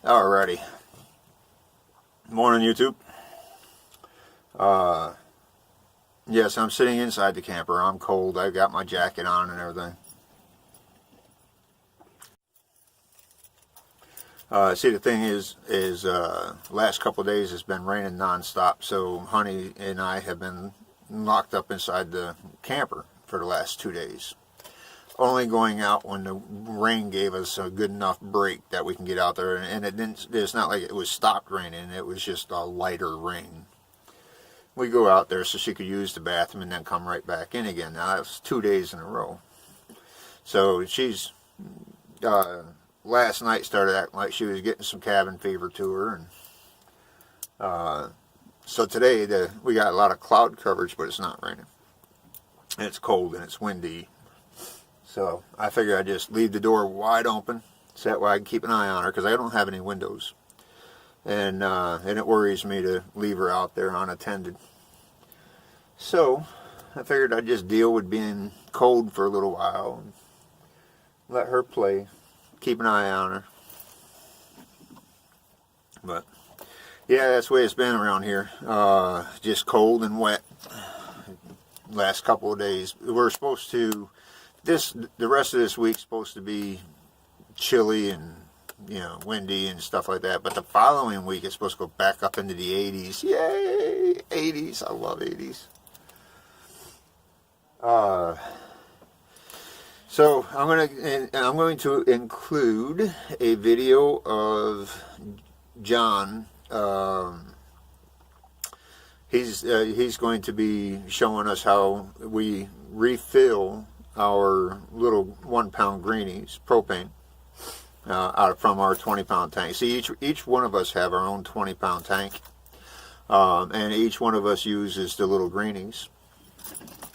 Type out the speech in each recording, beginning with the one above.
Alrighty. Morning, YouTube. Yes, I'm sitting inside the camper. I'm cold. I've got my jacket on and everything. See, the thing is last couple of days it's been raining non-stop, so Honey and I have been locked up inside the camper for the last 2 days. Only going out when the rain gave us a good enough break that we can get out there, and it's not like it was stopped raining, it was just a lighter rain. We go out there so she could use the bathroom and then come right back in again. Now that was 2 days in a row. So she's last night started acting like she was getting some cabin fever to her, and so today we got a lot of cloud coverage, but it's not raining. And it's cold and it's windy. So I figure I just leave the door wide open so that way I can keep an eye on her, because I don't have any windows. And it worries me to leave her out there unattended. So I figured I'd just deal with being cold for a little while and let her play, keep an eye on her. But yeah, that's the way it's been around here. Just cold and wet last couple of days. We're supposed to, the rest of this week's supposed to be chilly and, you know, windy and stuff like that, but the following week it's supposed to go back up into the 80s. Yay, 80s. I love 80s. So I'm going to include a video of John. He's going to be showing us how we refill our little 1 pound greenies, propane, from our 20-pound tank. See, each one of us have our own 20-pound tank, and each one of us uses the little greenies,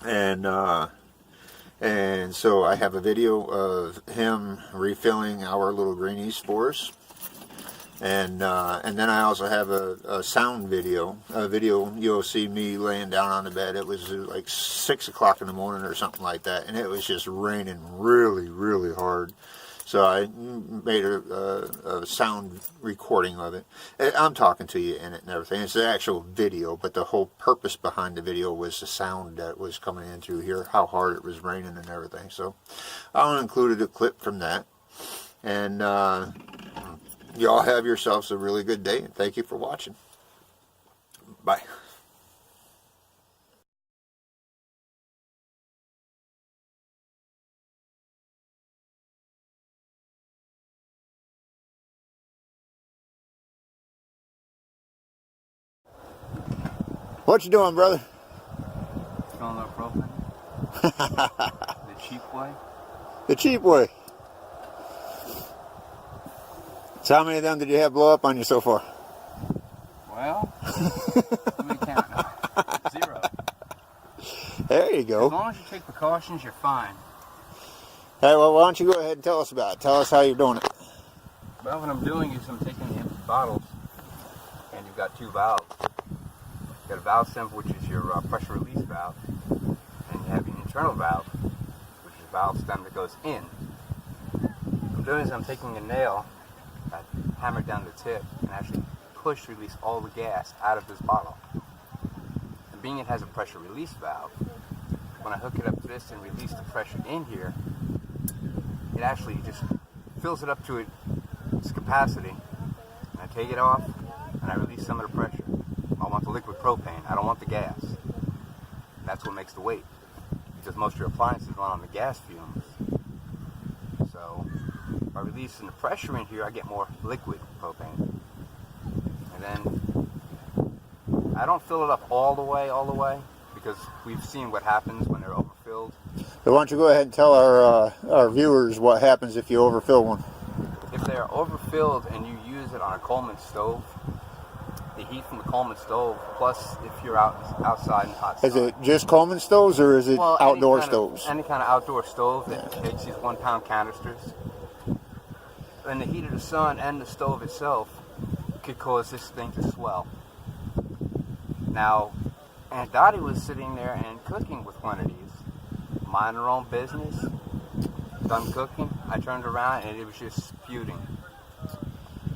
and so I have a video of him refilling our little greenies for us, and then I also have a sound video. A video you'll see me laying down on the bed. It was like 6 o'clock in the morning or something like that, and it was just raining really, really hard. So I made a sound recording of it. I'm talking to you in it and everything. It's the actual video, but the whole purpose behind the video was the sound that was coming in through here, how hard it was raining and everything. So I included a clip from that. And y'all have yourselves a really good day, and thank you for watching. Bye. What you doing, brother? Filling up propane. The cheap way. The cheap way. So how many of them did you have blow up on you so far? Well, let me count now. 0. There you go. As long as you take precautions, you're fine. Hey, well, why don't you go ahead and tell us about it? Tell us how you're doing it. Well, what I'm doing is I'm taking the empty bottles, and you've got 2 valves. You've got a valve stem, which is your pressure release valve, and you have your internal valve, which is a valve stem that goes in. What I'm doing is I'm taking a nail, I hammer it down the tip, and actually release all the gas out of this bottle. And being it has a pressure release valve, when I hook it up to this and release the pressure in here, it actually just fills it up to its capacity. And I take it off, and I release some of the pressure. I want the liquid propane. I don't want the gas. And that's what makes the weight, because most of your appliances run on the gas fumes. So by releasing the pressure in here, I get more liquid propane. And then I don't fill it up all the way, because we've seen what happens when they're overfilled. So why don't you go ahead and tell our viewers what happens if you overfill one? If they're overfilled and you use it on a Coleman stove, the heat from the Coleman stove, plus if you're outside in hot sun. Is it just Coleman stoves, or is it outdoor stoves? Any kind of outdoor stove that takes these 1 pound canisters. And the heat of the sun and the stove itself could cause this thing to swell. Now, Aunt Dottie was sitting there and cooking with one of these. Mind her own business. Done cooking. I turned around and it was just spewing.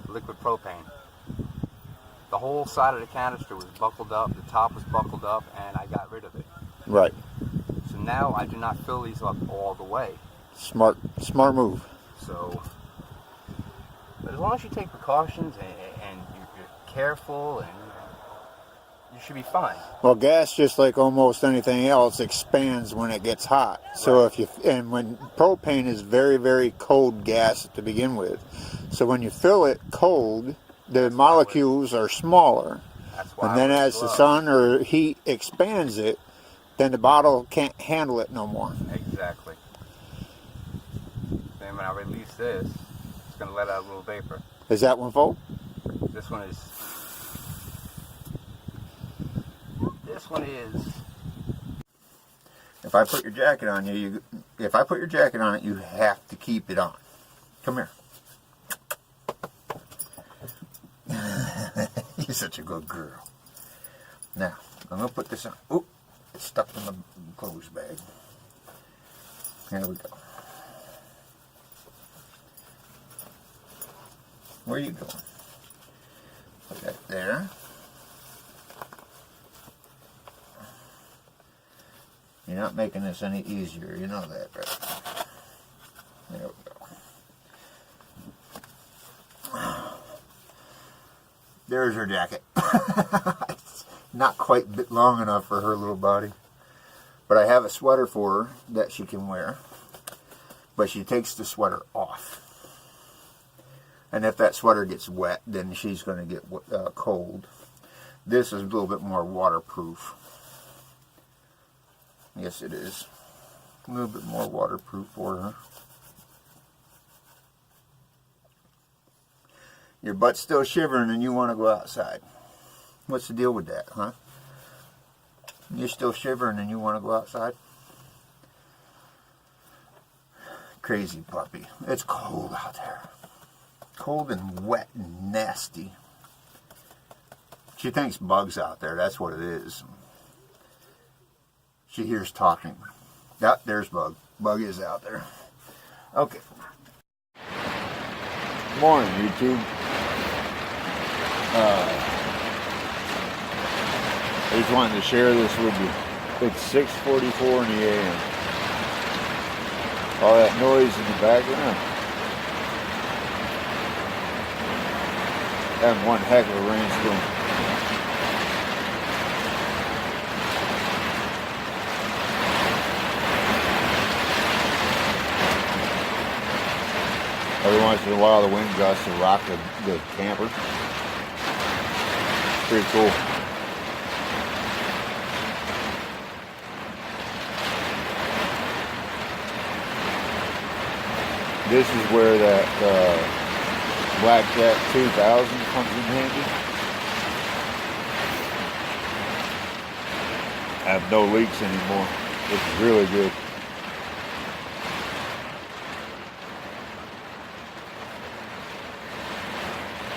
liquid propane. The whole side of the canister was buckled up, the top was buckled up, and I got rid of it. Right. So now I do not fill these up all the way. Smart move. So, but as long as you take precautions and you're careful, and you should be fine. Well, gas, just like almost anything else, expands when it gets hot. So Right. and when propane is very, very cold gas to begin with, so when you fill it cold, the molecules are smaller. That's why. And then as the sun or heat expands it, then the bottle can't handle it no more. Exactly. Then when I release this, it's going to let out a little vapor. Is that one full? This one is. This one is. If I put your jacket on you, if I put your jacket on it, you have to keep it on. Come here. You're such a good girl. Now, I'm going to put this on. Oop, it's stuck in the clothes bag. Here we go. Where are you going? Put that there. You're not making this any easier, you know that, right? There we go. There's her jacket. It's not quite long enough for her little body. But I have a sweater for her that she can wear. But she takes the sweater off. And if that sweater gets wet, then she's going to get cold. This is a little bit more waterproof. Yes, it is. A little bit more waterproof for her. Your butt's still shivering and you want to go outside. What's the deal with that, huh? You're still shivering and you want to go outside? Crazy puppy. It's cold out there. Cold and wet and nasty. She thinks bug's out there. That's what it is. She hears talking. Yep, there's Bug. Bug is out there. Okay. Good morning, YouTube. I just wanted to share this with you. It's 6:44 in the a.m. All that noise in the background. Having one heck of a rainstorm. Every once in a while the wind gusts to rock the camper. Pretty cool. This is where that BlackWeb 2000 comes in handy. I have no leaks anymore, which is really good.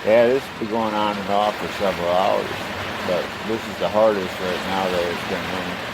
Yeah, this has been going on and off for several hours, but this is the hardest right now that it's been running.